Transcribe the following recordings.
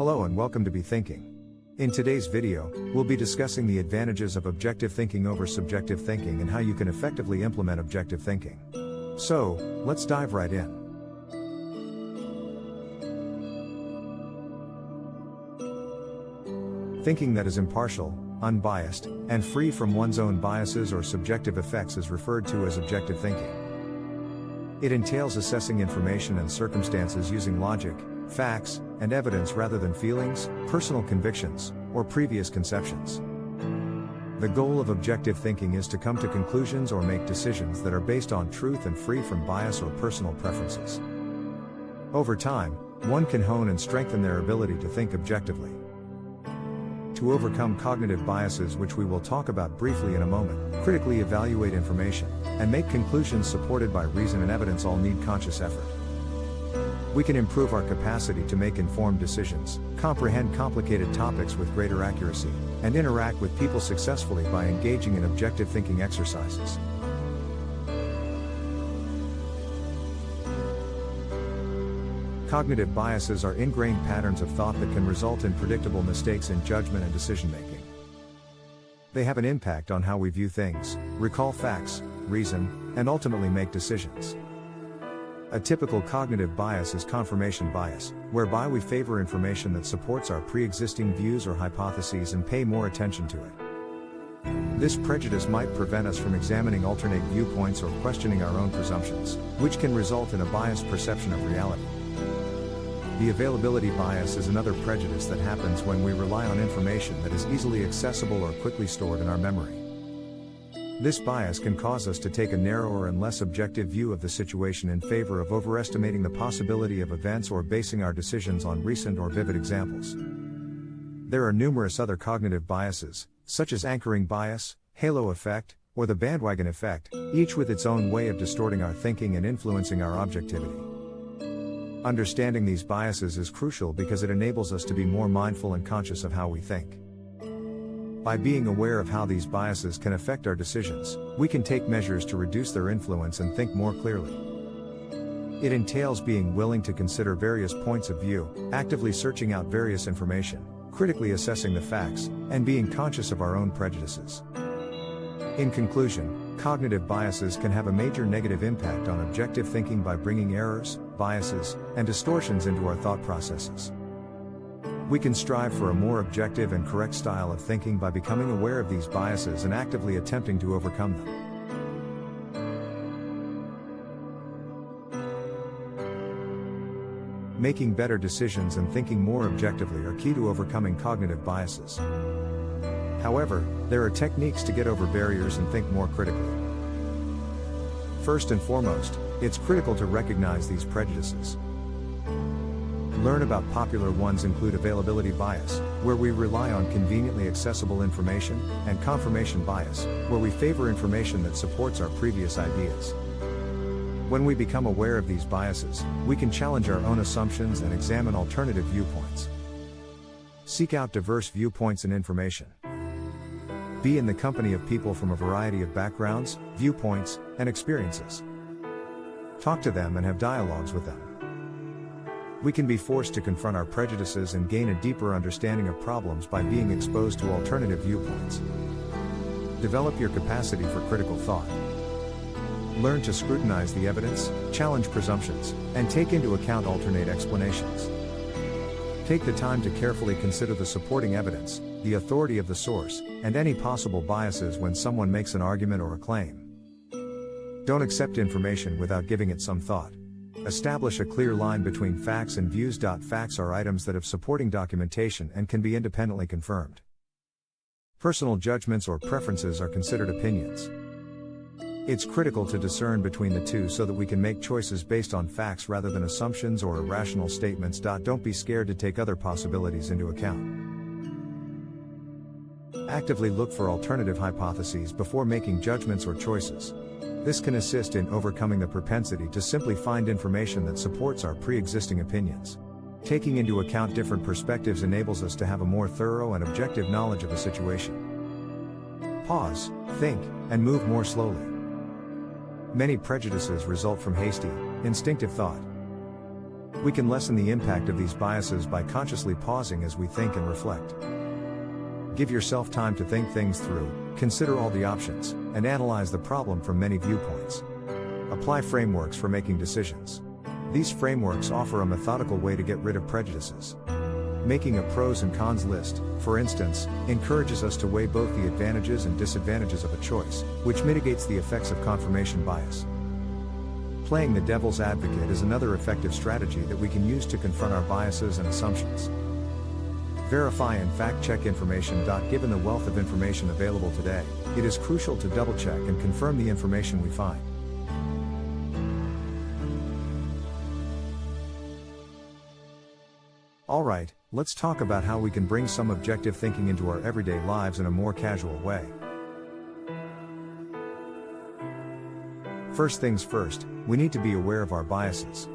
Hello and welcome to Be Thinking. In today's video, we'll be discussing the advantages of objective thinking over subjective thinking and how you can effectively implement objective thinking. So, let's dive right in. Thinking that is impartial, unbiased, and free from one's own biases or subjective effects is referred to as objective thinking. It entails assessing information and circumstances using logic, facts, and evidence rather than feelings, personal convictions, or previous conceptions. The goal of objective thinking is to come to conclusions or make decisions that are based on truth and free from bias or personal preferences. Over time, one can hone and strengthen their ability to think objectively. To overcome cognitive biases, which we will talk about briefly in a moment, critically evaluate information, and make conclusions supported by reason and evidence all need conscious effort. We can improve our capacity to make informed decisions, comprehend complicated topics with greater accuracy, and interact with people successfully by engaging in objective thinking exercises. Cognitive biases are ingrained patterns of thought that can result in predictable mistakes in judgment and decision-making. They have an impact on how we view things, recall facts, reason, and ultimately make decisions. A typical cognitive bias is confirmation bias, whereby we favor information that supports our pre-existing views or hypotheses and pay more attention to it. This prejudice might prevent us from examining alternate viewpoints or questioning our own presumptions, which can result in a biased perception of reality. The availability bias is another prejudice that happens when we rely on information that is easily accessible or quickly stored in our memory. This bias can cause us to take a narrower and less objective view of the situation in favor of overestimating the possibility of events or basing our decisions on recent or vivid examples. There are numerous other cognitive biases, such as anchoring bias, halo effect, or the bandwagon effect, each with its own way of distorting our thinking and influencing our objectivity. Understanding these biases is crucial because it enables us to be more mindful and conscious of how we think. By being aware of how these biases can affect our decisions, we can take measures to reduce their influence and think more clearly. It entails being willing to consider various points of view, actively searching out various information, critically assessing the facts, and being conscious of our own prejudices. In conclusion, cognitive biases can have a major negative impact on objective thinking by bringing errors, biases, and distortions into our thought processes. We can strive for a more objective and correct style of thinking by becoming aware of these biases and actively attempting to overcome them. Making better decisions and thinking more objectively are key to overcoming cognitive biases. However, there are techniques to get over barriers and think more critically. First and foremost, it's critical to recognize these prejudices. Learn about popular ones include availability bias, where we rely on conveniently accessible information, and confirmation bias, where we favor information that supports our previous ideas. When we become aware of these biases, we can challenge our own assumptions and examine alternative viewpoints. Seek out diverse viewpoints and information. Be in the company of people from a variety of backgrounds, viewpoints, and experiences. Talk to them and have dialogues with them. We can be forced to confront our prejudices and gain a deeper understanding of problems by being exposed to alternative viewpoints. Develop your capacity for critical thought. Learn to scrutinize the evidence, challenge presumptions, and take into account alternate explanations. Take the time to carefully consider the supporting evidence, the authority of the source, and any possible biases when someone makes an argument or a claim. Don't accept information without giving it some thought. Establish a clear line between facts and views. Facts are items that have supporting documentation and can be independently confirmed. Personal judgments or preferences are considered opinions. It's critical to discern between the two so that we can make choices based on facts rather than assumptions or irrational statements. Don't be scared to take other possibilities into account. Actively look for alternative hypotheses before making judgments or choices. This can assist in overcoming the propensity to simply find information that supports our pre-existing opinions. Taking into account different perspectives enables us to have a more thorough and objective knowledge of a situation. Pause, think, and move more slowly. Many prejudices result from hasty, instinctive thought. We can lessen the impact of these biases by consciously pausing as we think and reflect. Give yourself time to think things through, consider all the options, and analyze the problem from many viewpoints. Apply frameworks for making decisions. These frameworks offer a methodical way to get rid of prejudices. Making a pros and cons list, for instance, encourages us to weigh both the advantages and disadvantages of a choice, which mitigates the effects of confirmation bias. Playing the devil's advocate is another effective strategy that we can use to confront our biases and assumptions. Verify and fact-check information. Given the wealth of information available today, it is crucial to double-check and confirm the information we find. Alright, let's talk about how we can bring some objective thinking into our everyday lives in a more casual way. First things first, we need to be aware of our biases.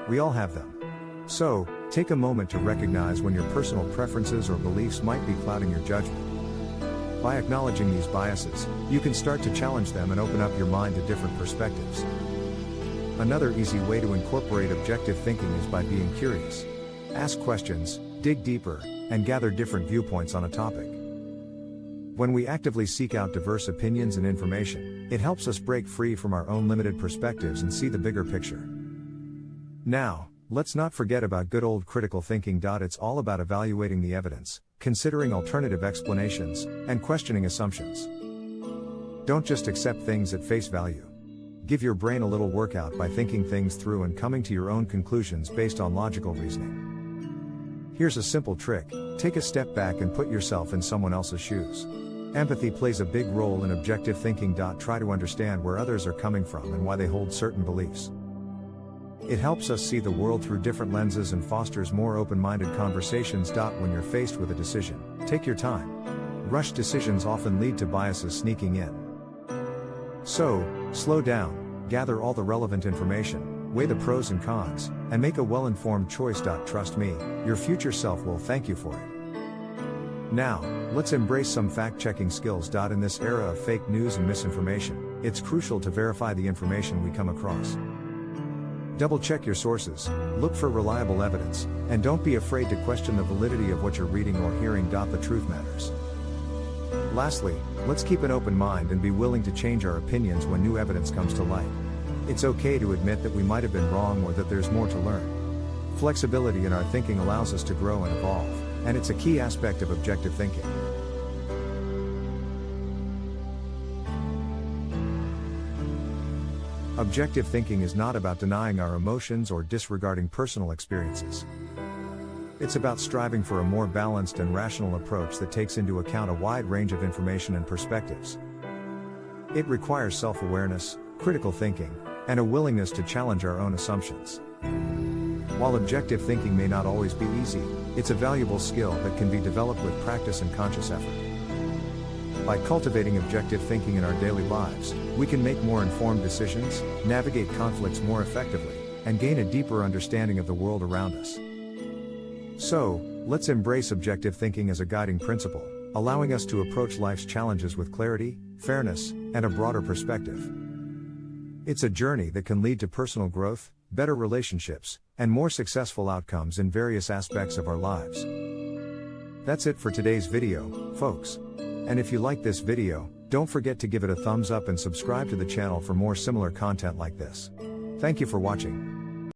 We all have them. So, take a moment to recognize when your personal preferences or beliefs might be clouding your judgment. By acknowledging these biases, you can start to challenge them and open up your mind to different perspectives. Another easy way to incorporate objective thinking is by being curious. Ask questions, dig deeper, and gather different viewpoints on a topic. When we actively seek out diverse opinions and information, it helps us break free from our own limited perspectives and see the bigger picture. Now, let's not forget about good old critical thinking. It's all about evaluating the evidence, considering alternative explanations, and questioning assumptions. Don't just accept things at face value. Give your brain a little workout by thinking things through and coming to your own conclusions based on logical reasoning. Here's a simple trick: take a step back and put yourself in someone else's shoes. Empathy plays a big role in objective thinking. Try to understand where others are coming from and why they hold certain beliefs. It helps us see the world through different lenses and fosters more open-minded conversations. When you're faced with a decision, take your time. Rushed decisions often lead to biases sneaking in. So, slow down, gather all the relevant information, weigh the pros and cons, and make a well-informed choice. Trust me, your future self will thank you for it. Now, let's embrace some fact-checking skills. In this era of fake news and misinformation, it's crucial to verify the information we come across. Double-check your sources, look for reliable evidence, and don't be afraid to question the validity of what you're reading or hearing. The truth matters. Lastly, let's keep an open mind and be willing to change our opinions when new evidence comes to light. It's okay to admit that we might have been wrong or that there's more to learn. Flexibility in our thinking allows us to grow and evolve, and it's a key aspect of objective thinking. Objective thinking is not about denying our emotions or disregarding personal experiences. It's about striving for a more balanced and rational approach that takes into account a wide range of information and perspectives. It requires self-awareness, critical thinking, and a willingness to challenge our own assumptions. While objective thinking may not always be easy, it's a valuable skill that can be developed with practice and conscious effort. By cultivating objective thinking in our daily lives, we can make more informed decisions, navigate conflicts more effectively, and gain a deeper understanding of the world around us. So, let's embrace objective thinking as a guiding principle, allowing us to approach life's challenges with clarity, fairness, and a broader perspective. It's a journey that can lead to personal growth, better relationships, and more successful outcomes in various aspects of our lives. That's it for today's video, folks. And if you like this video, don't forget to give it a thumbs up and subscribe to the channel for more similar content like this. Thank you for watching.